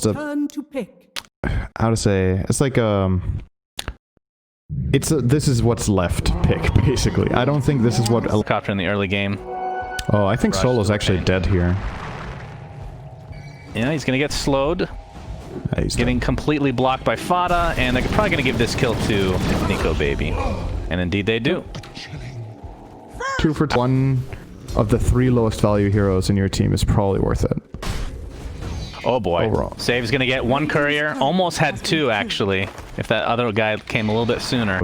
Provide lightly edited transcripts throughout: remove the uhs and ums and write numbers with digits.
Turn to pick. How to say? It's like this is what's left pick basically. I don't think this is what helicopter in the early game. Oh, I think Solo's actually dead here. Yeah, he's gonna get slowed. He's getting completely blocked by Fada, and they're probably gonna give this kill to Nico Baby. And indeed they do. 2 for 1 of the 3 lowest value heroes in your team is probably worth it. Oh boy. Overall. Save's gonna get 1 courier. Almost had 2 actually, if that other guy came a little bit sooner.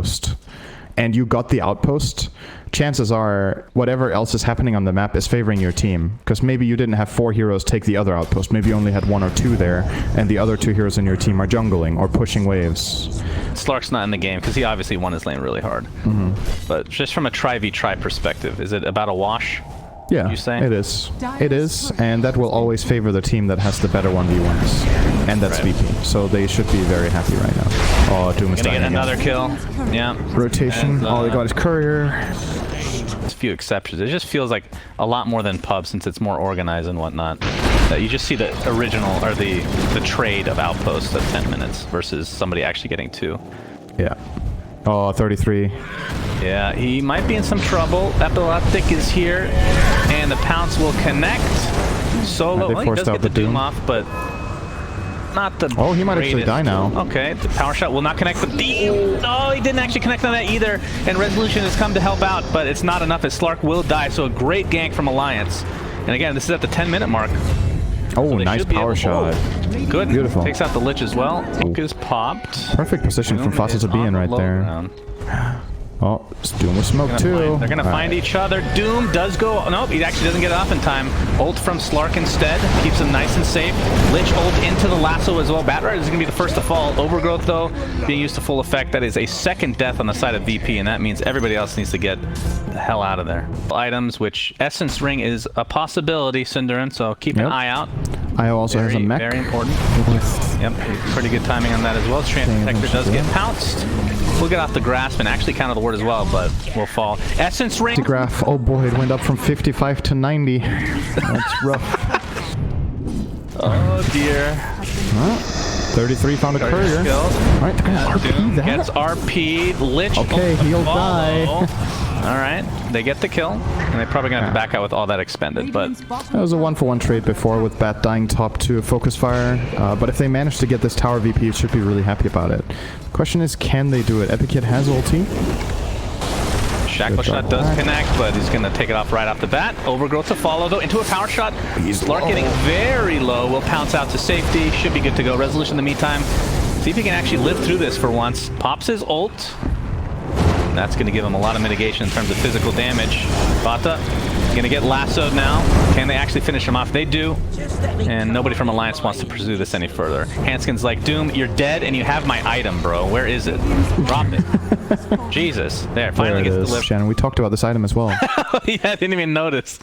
And you got the outpost, chances are whatever else is happening on the map is favoring your team. Because maybe you didn't have 4 heroes take the other outpost, maybe you only had 1 or 2 there, and the other 2 heroes in your team are jungling or pushing waves. Slark's not in the game because he obviously won his lane really hard. But just from a try-v-try perspective, is it about a wash? Yeah, you say? It is. It is, and that will always favor the team that has the better 1v1s. And that's VP, so they should be very happy right now. Oh, Doom is dying again. Gonna get again. another kill. Yeah. Rotation. All they got is courier. There's a few exceptions. It just feels like a lot more than pub since it's more organized and whatnot. You just see the original, or the trade of outposts at 10 minutes versus somebody actually getting 2. Yeah. Oh, 33. Yeah, he might be in some trouble. Epileptic is here, and the pounce will connect. Solo, well, he does get the Doom off, but not the Oh, he might actually die now. Okay, the power shot will not connect the beam. No, he didn't actually connect on that either, and Resolution has come to help out, but it's not enough as Slark will die, so a great gank from Alliance. And again, this is at the 10-minute mark. Oh, so nice power shot. Good. Beautiful. Takes out the Lich as well. Hook is popped. Perfect position from Fada to be in right there. Ground. Oh, Doom with smoke too. They're gonna find each other. Doom does go. Nope, he actually doesn't get it off in time. Ult from Slark instead. Keeps him nice and safe. Lich ult into the lasso as well. Batrider is gonna be the first to fall. Overgrowth though, being used to full effect. That is a second death on the side of VP, and that means everybody else needs to get the hell out of there. Items, which Essence Ring is a possibility, Cinderin, so keep an eye out. IO also has a mech. Very important. Yep, pretty good timing on that as well. Trance Protector does get pounced. We'll get off the grasp and actually counter the ward as well, but we'll fall. Essence Ring. The graph. Oh boy, it went up from 55 to 90. That's rough. Oh dear. 33 found a courier. Alright, Doom gets RP. Lich. Okay, he'll die. Alright, they get the kill, and they're probably going to have to back out with all that expended, but... That was a 1-for-1 trade before with Bat dying top to a focus fire, but if they manage to get this tower VP, should be really happy about it. Question is, can they do it? Epikid has ulti. Shackle shot does connect, but he's going to take it off right off the bat. Overgrowth to follow, though, into a power shot. Slark getting very low, will pounce out to safety, should be good to go. Resolution in the meantime. See if he can actually live through this for once. Pops his ult. That's going to give him a lot of mitigation in terms of physical damage. Bata going to get lassoed now. Can they actually finish him off? They do. And nobody from Alliance wants to pursue this any further. Hanskin's like, Doom, you're dead and you have my item, bro. Where is it? Drop it. Jesus. There, finally gets delivered. Shannon, we talked about this item as well. Yeah, I didn't even notice.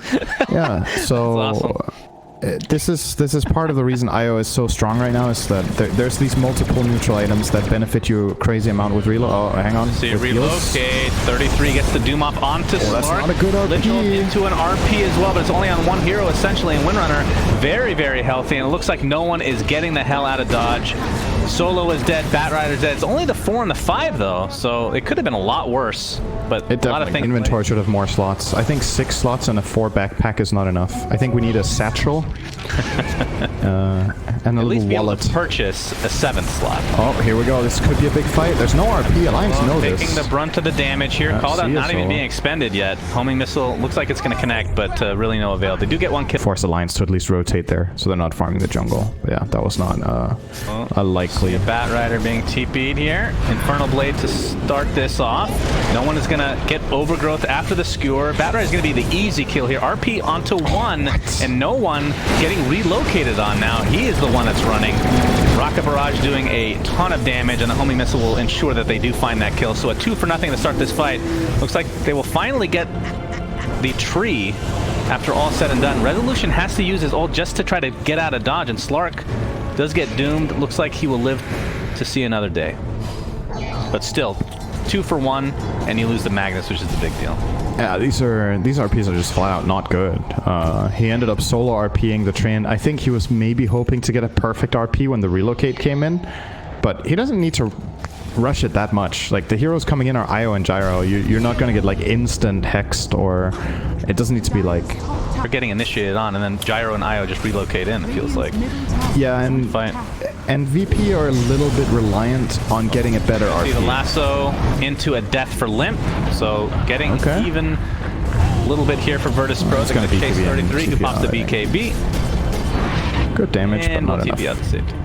Yeah, so... Awesome. This is part of the reason IO is so strong right now, is that there's these multiple neutral items that benefit you a crazy amount with reload. Oh, hang on. See, relocate. 33 gets the Doom off onto Slark. That's not a good RP. Lich into an RP as well, but it's only on 1 hero essentially, and Windrunner very, very healthy, and it looks like no one is getting the hell out of dodge. Solo is dead, Batrider's dead. It's only the 4 and the 5 though, so it could have been a lot worse. But a lot of things. Inventory should have more slots. I think 6 slots and a 4 backpack is not enough. I think we need a satchel and a little wallet. To purchase a 7th slot. Oh, here we go. This could be a big fight. There's no RP. Alliance know this. Taking the brunt of the damage here. Called out not even being expended yet. Homing missile looks like it's going to connect, but really no avail. They do get 1 kill. Force Alliance to at least rotate there, so they're not farming the jungle. But yeah, that was not a likely. Batrider being TP'd here. Infernal Blade to start this off. No one is going to get Overgrowth after the skewer. Batrider is going to be the easy kill here. RP onto 1, and no one getting relocated on now. He is the one that's running. Rocket Barrage doing a ton of damage, and the homing missile will ensure that they do find that kill. So a 2-for-0 to start this fight. Looks like they will finally get the tree after all said and done. Resolution has to use his ult just to try to get out of dodge, and Slark does get doomed. Looks like he will live to see another day. But still, 2 for 1, and you lose the Magnus, which is a big deal. Yeah, these RPs are just flat out not good. He ended up solo RPing the train. I think he was maybe hoping to get a perfect RP when the relocate came in, but he doesn't need to rush it that much. Like, the heroes coming in are Io and Gyro. You're not going to get like instant hexed, or it doesn't need to be like... We're getting initiated on, and then Gyro and Io just relocate in, it feels like. Yeah, and VP are a little bit reliant on getting a better RP. See the lasso into a death for Limp, so getting even a little bit here for Virtus.pro. They're going to chase 33, who pops the BKB. Good damage, and but not TP out enough. to safety.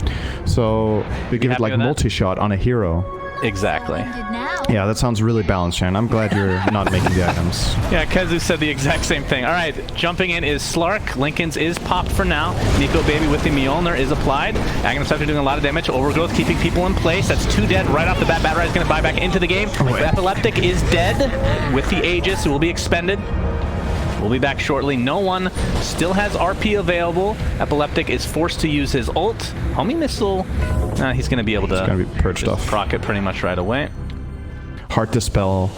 So we give it like multi-shot on a hero. Exactly. Yeah, that sounds really balanced, Sharon. I'm glad you're not making the items. Yeah, Kezu said the exact same thing. All right, jumping in is Slark. Lincoln's is popped for now. Nico Baby with the Mjolnir is applied. Aghanim Scepter doing a lot of damage. Overgrowth keeping people in place. That's 2 dead right off the bat. Batride's going to buy back into the game. Epileptic is dead with the Aegis. It will be expended. We'll be back shortly. No one still has RP available. Epileptic is forced to use his ult. Homing Missile, he's going to be able to... It's going to be purged off. Proc it pretty much right away. Hard to spell.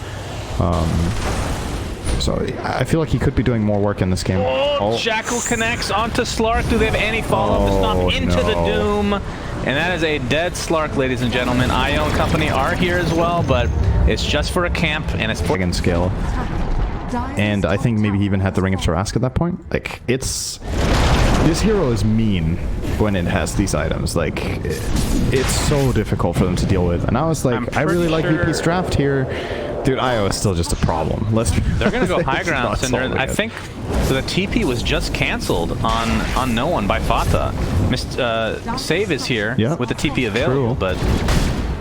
So I feel like he could be doing more work in this game. Oh, Shackle connects onto Slark. Do they have any follow-up to stop into the Doom? And that is a dead Slark, ladies and gentlemen. Io and company are here as well, but it's just for a camp, and it's for... Dragon scale. And I think maybe he even had the Ring of Tarask at that point. Like, it's... This hero is mean when it has these items. Like, it's so difficult for them to deal with. And I was like, I really like VP's draft here. Dude, Io is still just a problem. They're going to go high ground. I think so. The TP was just canceled on no one by Fata. Save is here with the TP available, but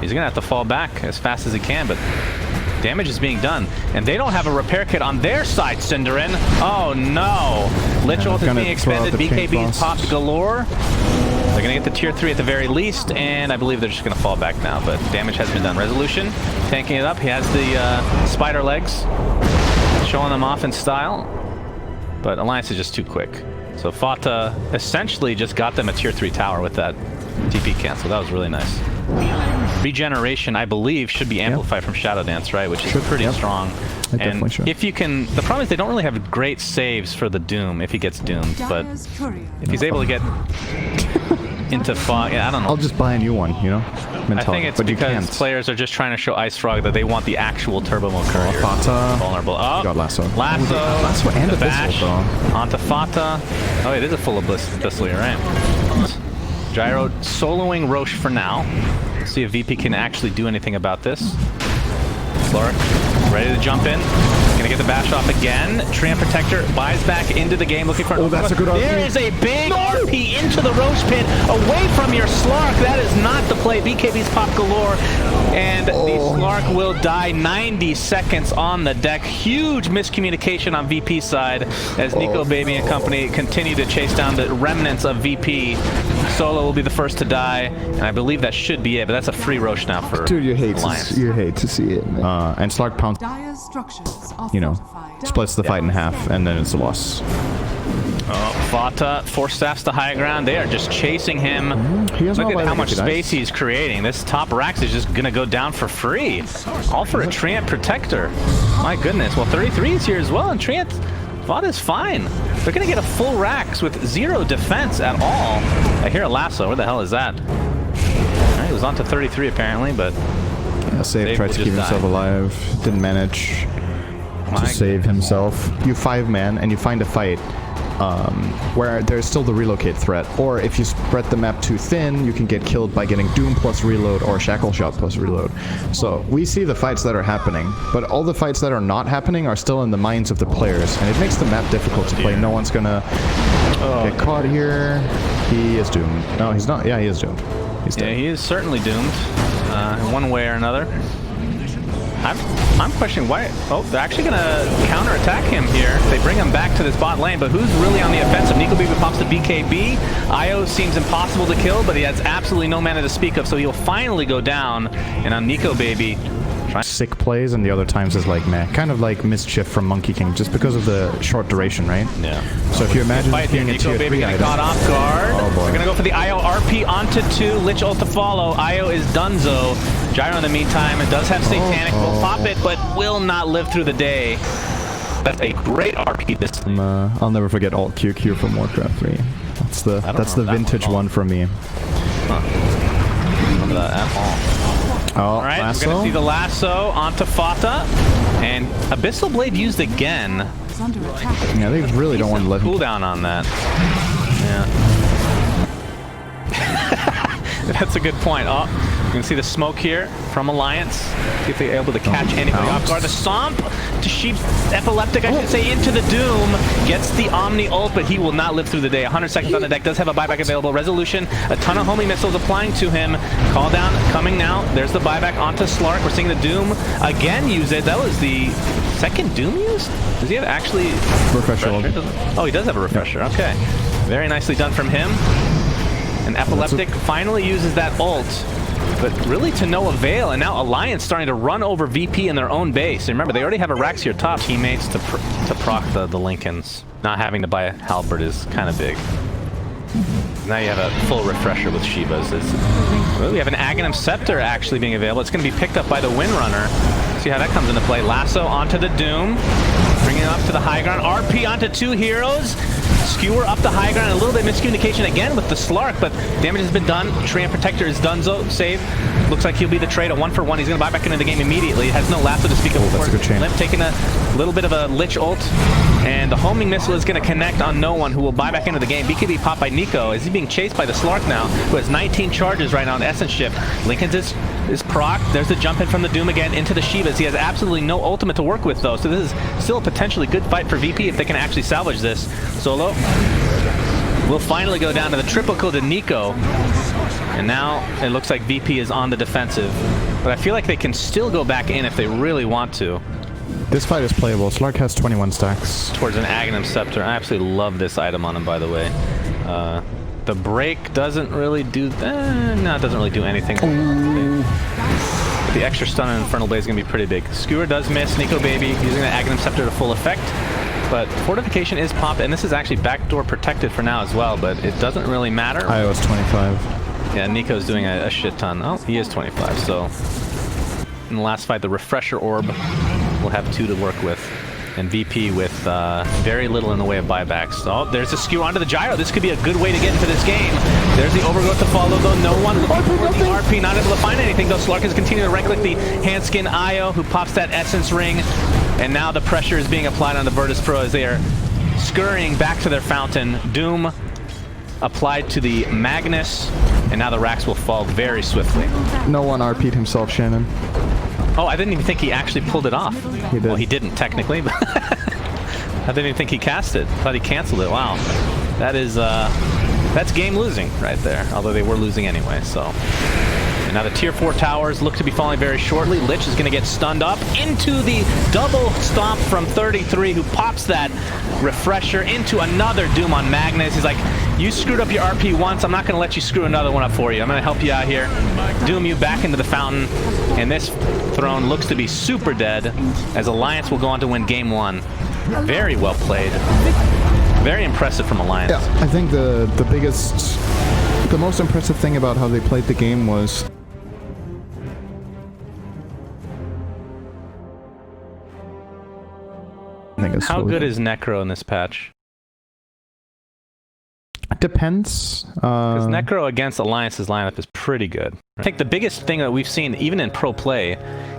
he's going to have to fall back as fast as he can. But damage is being done, and they don't have a repair kit on their side, Cinderin. Oh no! Lich ult is being expended. BKB's popped galore. They're going to get the tier 3 at the very least, and I believe they're just going to fall back now, but damage has been done. Resolution, tanking it up. He has the spider legs, showing them off in style, but Alliance is just too quick. So Fata essentially just got them a tier 3 tower with that TP cancel. That was really nice. Regeneration, I believe, should be amplified from Shadow Dance, right? Which is pretty strong. And if you can, the problem is they don't really have great saves for the Doom if he gets doomed, but if he's able to get into fog, I don't know. I'll just buy a new one, you know? I think it's because players are just trying to show Ice Frog that they want the actual Turbo Mode Courier. Fata. Vulnerable. Oh, got Lasso. Lasso and the a bash Bissell, onto Fata. Oh, it is a full of Bissell, you're right. Gyro soloing Roche for now. Let's see if VP can actually do anything about this. Slark ready to jump in. Gonna get the bash off again. Treant Protector buys back into the game looking for... Oh, that's a good RP. There is a big RP into the Roche pit away from your Slark. That is not the play. BKB's pop galore. And the Slark will die 90 seconds on the deck. Huge miscommunication on VP's side as Nico Baby and company continue to chase down the remnants of VP. Solo will be the first to die, and I believe that should be it, but that's a free Roche now for Dude, you hate Alliance. to see it. And Slark pounds, you know, splits the fight in half, and then it's a loss. Oh, Fata force staffs the high ground. They are just chasing him. Look at how much space he's creating. This top Rax is just going to go down for free. All for a Treant Protector. My goodness. Well, 33 is here as well, and Treant... Fata's fine. They're going to get a full Rax with 0 defense at all. I hear a lasso. Where the hell is that? Right, he was on to 33 apparently, but... Yeah, Save tried to keep himself alive. Didn't manage to save himself. You 5-man and you find a fight where there's still the relocate threat. Or if you spread the map too thin, you can get killed by getting Doom plus reload or Shackle Shot plus reload. So we see the fights that are happening, but all the fights that are not happening are still in the minds of the players, and it makes the map difficult to play. No one's gonna get caught here. He is doomed. No, he's not. Yeah, he is doomed. He's dead. Yeah, he is certainly doomed in one way or another. I'm questioning why... Oh, they're actually going to counterattack him here. They bring him back to this bot lane, but who's really on the offensive? Nico Baby pops the BKB. Io seems impossible to kill, but he has absolutely no mana to speak of, so he'll finally go down. And on Nico Baby... Sick plays, and the other times is like meh. Kind of like Mischief from Monkey King, just because of the short duration, right? Yeah. So if you imagine being a Nico Baby getting caught off guard. Oh boy. They're going to go for the Io RP onto 2. Lich ult to follow. Io is donezo. Gyro in the meantime, it does have Satanic, will pop it, but will not live through the day. That's a great RP this time. I'll never forget Alt QQ from Warcraft 3. That's the vintage one from me. Huh. Remember that at all. Oh, all right, lasso? we're gonna see the lasso onto Fata, and Abyssal Blade used again. Yeah, they really don't want to let him cooldown on that. Yeah. That's a good point. Oh, you can see the smoke here from Alliance. See if they're able to catch anybody off guard. The Somp to Sheep's Epileptic, I should say, into the Doom. Gets the Omni ult, but he will not live through the day. 100 seconds on the deck. Does have a buyback available. Resolution. A ton of homing missiles applying to him. Call down coming now. There's the buyback onto Slark. We're seeing the Doom again use it. That was the second Doom used? Does he have actually... refresher? Oh, he does have a refresher. Okay. Very nicely done from him. And Epileptic finally uses that ult, but really to no avail. And now Alliance starting to run over VP in their own base. And remember, they already have a Raxier top. Teammates to proc the Lincolns. Not having to buy a Halberd is kind of big. Now you have a full refresher with Shivas. Well, we have an Aghanim Scepter actually being available. It's going to be picked up by the Windrunner. See how that comes into play. Lasso onto the Doom. Bringing it up to the high ground. RP onto 2 heroes. Skewer up the high ground, a little bit of miscommunication again with the Slark, but damage has been done. Treant Protector is donezo, save. Looks like he'll be the trade, a 1-for-1. He's going to buy back into the game immediately. Has no lasso to speak of. That's a good chain. Limp taking a little bit of a Lich ult, and the homing missile is going to connect on no one, who will buy back into the game. BKB popped by Nico. Is he being chased by the Slark now, who has 19 charges right now on Essence Shift. Lincoln's is proc. There's the jump in from the Doom again into the Shivas. He has absolutely no ultimate to work with, though, so this is still a potentially good fight for VP if they can actually salvage this. Solo will finally go down to the triple kill to Nico. And now it looks like VP is on the defensive. But I feel like they can still go back in if they really want to. This fight is playable. Slark has 21 stacks. Towards an Aghanim Scepter. I absolutely love this item on him, by the way. The break doesn't really do... no, it doesn't really do anything. But the extra stun on Infernal Blade is going to be pretty big. Skewer does miss. Nico Baby using the Aghanim Scepter to full effect. But Fortification is popped, and this is actually backdoor protected for now as well, but it doesn't really matter. iOS 25. Yeah, Nico's doing a shit ton. Oh, he is 25, so... In the last fight, the Refresher Orb will have 2 to work with. And VP with very little in the way of buybacks. Oh, there's a skew onto the Gyro. This could be a good way to get into this game. There's the Overgrowth to follow, though. No one looking for the RP, not able to find anything, though. Slark is continuing to right-click the Handskin Io, who pops that Essence Ring. And now the pressure is being applied on the Virtus.pro as they are scurrying back to their fountain. Doom applied to the Magnus, and now the Rax will fall very swiftly. No one RP'd himself, Shannon. Oh, I didn't even think he actually pulled it off. He did. Well, he didn't, technically, but I didn't even think he cast it. Thought he canceled it. Wow. That is, that's game losing right there, although they were losing anyway, so... And now the tier 4 towers look to be falling very shortly. Lich is going to get stunned up into the double stomp from 33, who pops that refresher into another Doom on Magnus. He's like, you screwed up your RP once, I'm not going to let you screw another one up for you. I'm going to help you out here. Doom you back into the fountain. And this throne looks to be super dead, as Alliance will go on to win game 1. Very well played. Very impressive from Alliance. Yeah, I think the most impressive thing about how they played the game was... How good is Necro in this patch? It depends. Because Necro against Alliance's lineup is pretty good. I think the biggest thing that we've seen, even in pro play,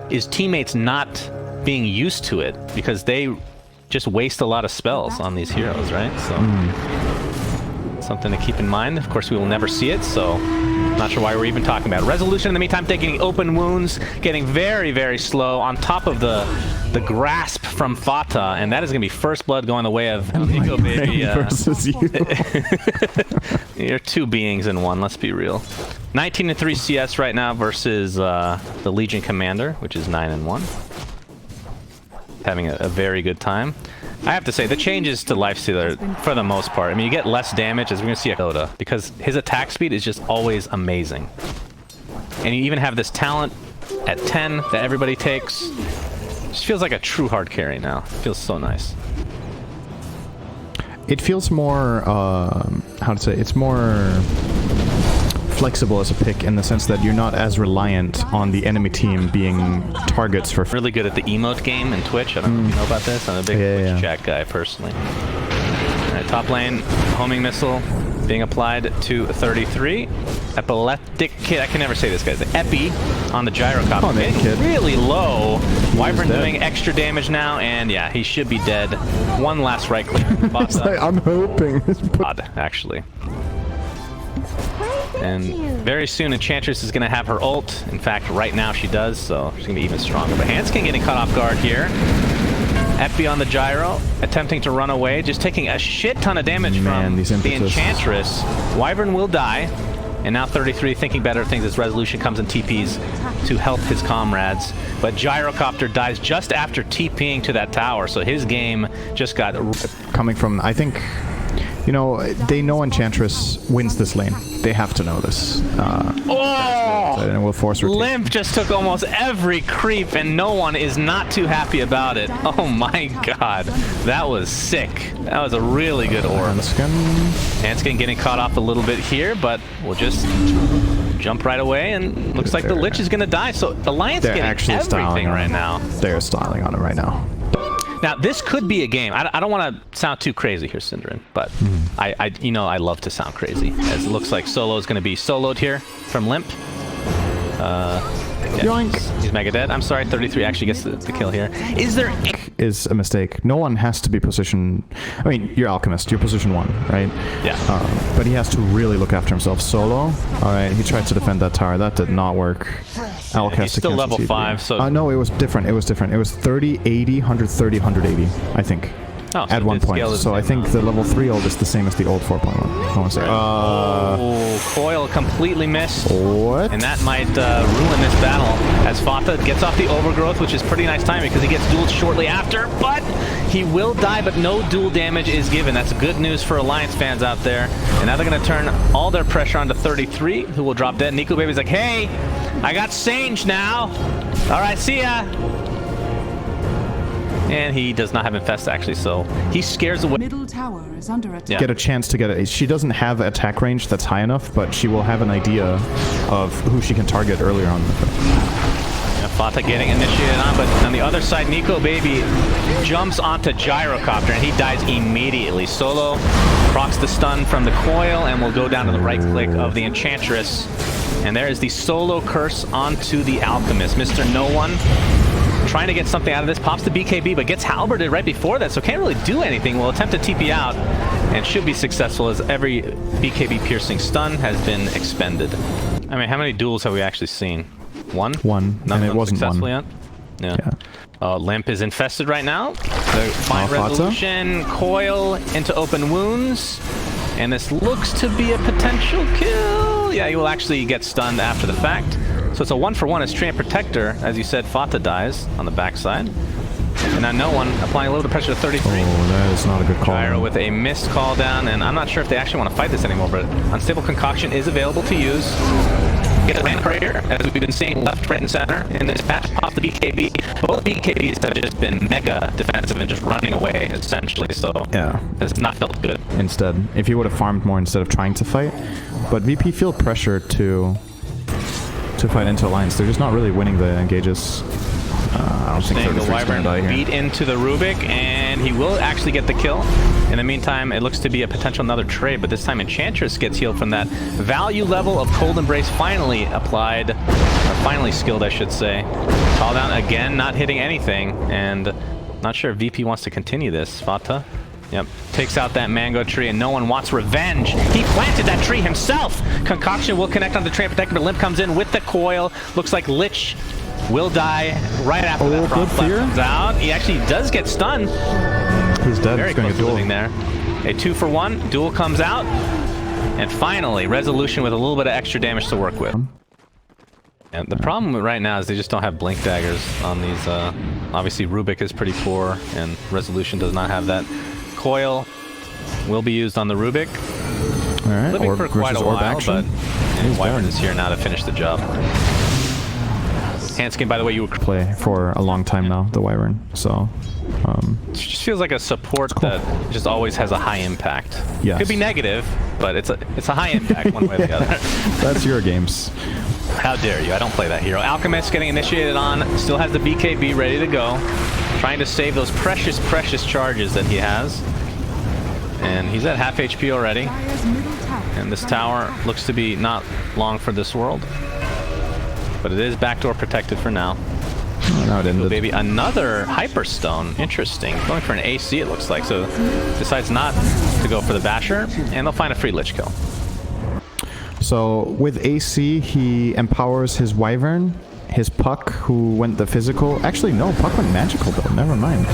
is teammates not being used to it, because they just waste a lot of spells on these heroes, right? So, something to keep in mind. Of course, we will never see it, so not sure why we're even talking about it. Resolution in the meantime, taking open wounds, getting very, very slow on top of the grasp from Fata, and that is going to be first blood going the way of Nico Baby. Versus you. You're 2 beings in 1, let's be real. 19-3 CS right now versus the Legion Commander, which is 9-1. Having a very good time. I have to say, the changes to Lifestealer, for the most part, I mean, you get less damage, as we're going to see at Dota, because his attack speed is just always amazing. And you even have this talent at 10 that everybody takes. Just feels like a true hard carry now. It feels so nice. It feels more, how to say, it's more flexible as a pick in the sense that you're not as reliant on the enemy team being targets for... Really good at the emote game in Twitch. I don't know if you know about this. I'm a big Twitch chat guy, personally. All right, top lane, homing missile being applied to 33. Epileptic Kid, I can never say this, guys. The Epi on the gyrocopter. Oh, man, kid. Really low. Wyvern doing extra damage now, and yeah, he should be dead. One last right click. Like, I'm hoping. Odd, actually. And very soon Enchantress is going to have her ult. In fact, right now she does, so she's going to be even stronger. But Hanskin getting caught off guard here. Epi on the gyro, attempting to run away, just taking a shit ton of damage from the Enchantress. Wyvern will die, and now 33 thinking better of things as Resolution comes and TPs to help his comrades. But Gyrocopter dies just after TPing to that tower, so his game just got... Coming from, I think, you know, they know Enchantress wins this lane. They have to know this. And it will force rotation. Limp just took almost every creep, and no one is not too happy about it. Oh my god. That was sick. That was a really good orb. Hanskin getting caught off a little bit here, but we'll just jump right away, and looks like the Lich is going to die. So Alliance getting everything right now. They're styling on it right now. Now, this could be a game. I don't want to sound too crazy here, Synderen, but you know I love to sound crazy. As it looks like Solo is going to be soloed here from Limp. Yoink! He's mega dead. I'm sorry, 33 actually gets the kill here. Is there... Is a mistake. No one has to be position... I mean, you're Alchemist. You're position 1, right? Yeah. But he has to really look after himself. Solo? Alright, he tried to defend that tower. That did not work. He's still level 5, so... no, it was different. It was different. It was 30, 80, 130, 180, I think. Oh, at one point. So I think the level 3 ult is the same as the old 4.1. I want to say. Oh, Coil completely missed. What? And that might ruin this battle as Fata gets off the overgrowth, which is pretty nice timing because he gets dueled shortly after, but he will die, but no duel damage is given. That's good news for Alliance fans out there. And now they're going to turn all their pressure onto 33, who will drop dead. Nico Baby's like, hey, I got Sange now. All right, see ya. And he does not have Infest, actually, so he scares away. Middle tower is under attack. Get a chance to get it. She doesn't have attack range that's high enough, but she will have an idea of who she can target earlier on. Fata getting initiated on, but on the other side, Nico Baby jumps onto Gyrocopter, and he dies immediately. Solo procs the stun from the Coil, and will go down to the right click of the Enchantress. And there is the Solo curse onto the Alchemist. Mr. No One trying to get something out of this, pops the BKB, but gets halberded right before that, so can't really do anything. Will attempt to TP out, and should be successful as every BKB piercing stun has been expended. I mean, how many duels have we actually seen? One? One, None and it wasn't successful one. Yet? Yeah. Limp is infested right now. The fine Resolution, Coil into open wounds, and this looks to be a potential kill. Yeah, he will actually get stunned after the fact. So it's a 1-for-1 as Treant Protector. As you said, Fata dies on the backside. And now No One applying a little bit of pressure to 33. Oh, that is not a good call. Gyro with a missed call down, and I'm not sure if they actually want to fight this anymore, but Unstable Concoction is available to use. Get a Land Prayer, as we've been seeing left, right, and center in this patch. Pop the BKB. Both BKBs have just been mega defensive and just running away, essentially, so yeah, it's not felt good. Instead, if he would have farmed more instead of trying to fight. But VP feel pressure to fight into Alliance. They're just not really winning the engages. I don't think the Wyvern beat into the Rubik, and he will actually get the kill. In the meantime, it looks to be a potential another trade, but this time Enchantress gets healed from that value level of Cold Embrace finally applied, or finally skilled, I should say. Call down again, not hitting anything, and not sure if VP wants to continue this. Fata, yep, takes out that mango tree, and No One wants revenge. He planted that tree himself. Concoction will connect on the Treant Protector, but Limp comes in with the Coil. Looks like Lich will die right after that Frog Flap comes out. He actually does get stunned. He's dead. Very close to living there. A 2-for-1. Duel comes out. And finally, Resolution with a little bit of extra damage to work with. And the problem right now is they just don't have Blink Daggers on these. Obviously, Rubik is pretty poor, and Resolution does not have that. Coil will be used on the Rubik. All right. Living for quite a while, but Wyvern is here now to finish the job. Hanskin, by the way, you were play for a long time now, the Wyvern. So it just feels like a support that just always has a high impact. Yes. Could be negative, but it's a high impact one way or the other. That's your games. How dare you? I don't play that hero. Alchemist getting initiated on, still has the BKB ready to go. Trying to save those precious, precious charges that he has. And he's at half HP already. And this tower looks to be not long for this world. But it is backdoor protected for now. No, it ended. Maybe another Hyperstone. Interesting. Going for an AC, it looks like. So decides not to go for the Basher. And they'll find a free Lich kill. So with AC, he empowers his Wyvern, his Puck, who went the physical. Actually, no, Puck went magical though. Never mind.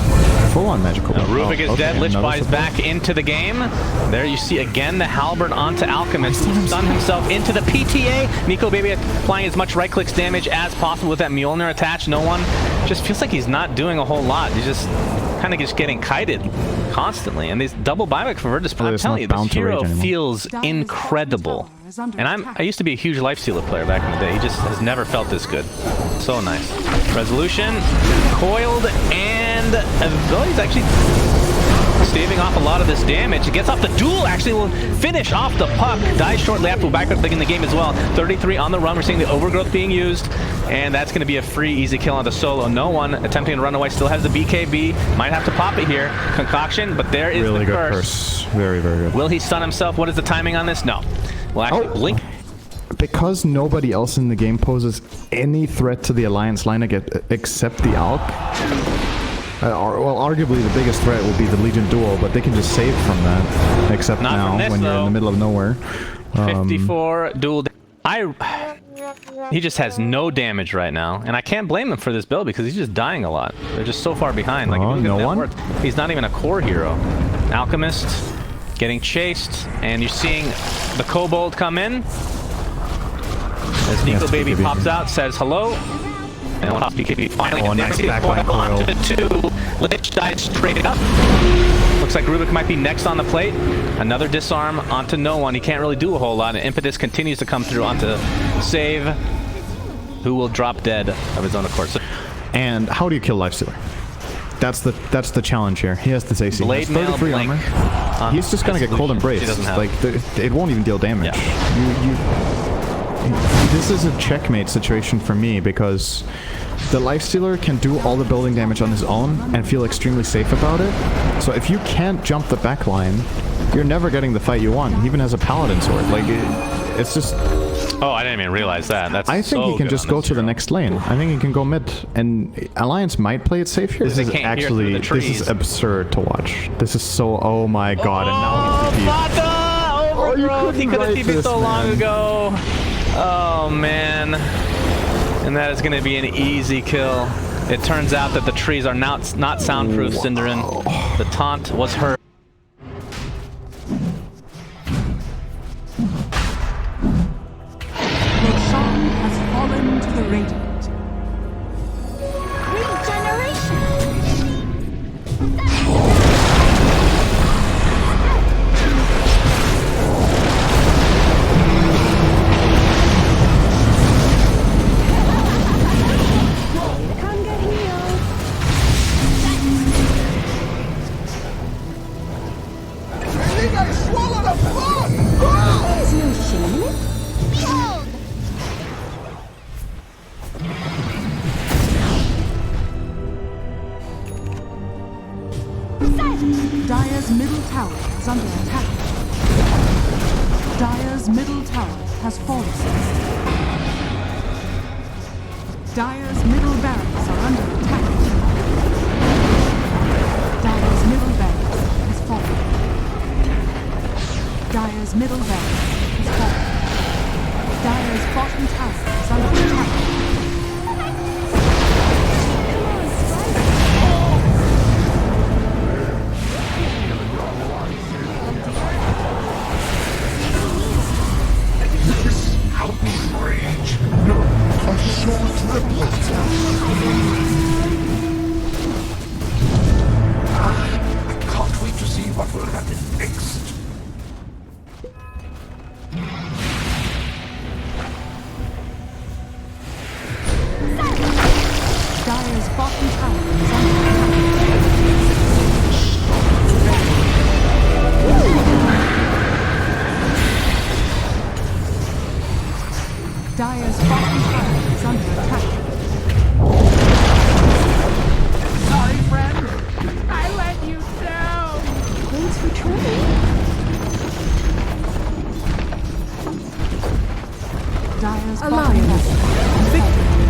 Full on magical. Rubik is dead. Lich buys back into the game. There you see again the Halberd onto Alchemist. Stun himself into the PTA. Nico Baby applying as much right clicks damage as possible with that Mjolnir attached. No one. Just feels like he's not doing a whole lot. He's just kind of just getting kited constantly. And these double buyback for Virtus.pro, I'm telling you, this hero feels incredible. And I used to be a huge Lifestealer player back in the day. He just has never felt this good. So nice. Resolution, coiled, and he's actually staving off a lot of this damage. It gets off the duel, actually will finish off the Puck. Dies shortly after backup in the game as well. 33 on the run. We're seeing the overgrowth being used. And that's going to be a free easy kill on the solo. No one attempting to run away. Still has the BKB. Might have to pop it here. Concoction, but there is really the good curse. Very, very good. Will he stun himself? What is the timing on this? No. Well, actually, blink. Because nobody else in the game poses any threat to the Alliance line except the Alk. Well, arguably the biggest threat will be the Legion duel, but they can just save from that. Except Not now, this, when you're in the middle of nowhere. 54 duel. He just has no damage right now, and I can't blame him for this build because he's just dying a lot. They're just so far behind. Like, he's not even a core hero. Alchemist getting chased, and you're seeing the Kobold come in. As Nico Baby pops out, says hello. And one off BKB finally. Nice backline coil. Lich dies straight up. Looks like Rubik might be next on the plate. Another disarm onto no one. He can't really do a whole lot. And Impetus continues to come through onto Save, who will drop dead of his own accord. And how do you kill Lifestealer? That's the challenge here. He has this AC. Blade mail, 33 armor. He's just gonna get cold embraced. Like it won't even deal damage. Yeah. This is a checkmate situation for me because the Lifestealer can do all the building damage on his own and feel extremely safe about it. So if you can't jump the back line, you're never getting the fight you want. He even has a Paladin sword. Like it's just. Oh, I didn't even realize that. I think he can just go to the next lane. I think he can go mid, and Alliance might play it safe here. This is absurd to watch. This is so. Oh my god! And now he's Fata! Overgrowth! He could have TP'd so long ago. Oh man. And that is going to be an easy kill. It turns out that the trees are not soundproof, Cinderin. The taunt was hurt. Your song has fallen to the Radiant. Dire's middle tower is under attack. Dire's middle tower has fallen. Dire's middle barracks are under attack. Dire's middle barracks has fallen. Dire's middle barracks has fallen. Dire's bottom tower is under attack. I can't wait to see what will happen next. Dire's bottom tower is under attack. Dire's bottom tower is under attack. Sorry, friend. I let you down. Thanks for trying. Dire's bottom tower. Victory.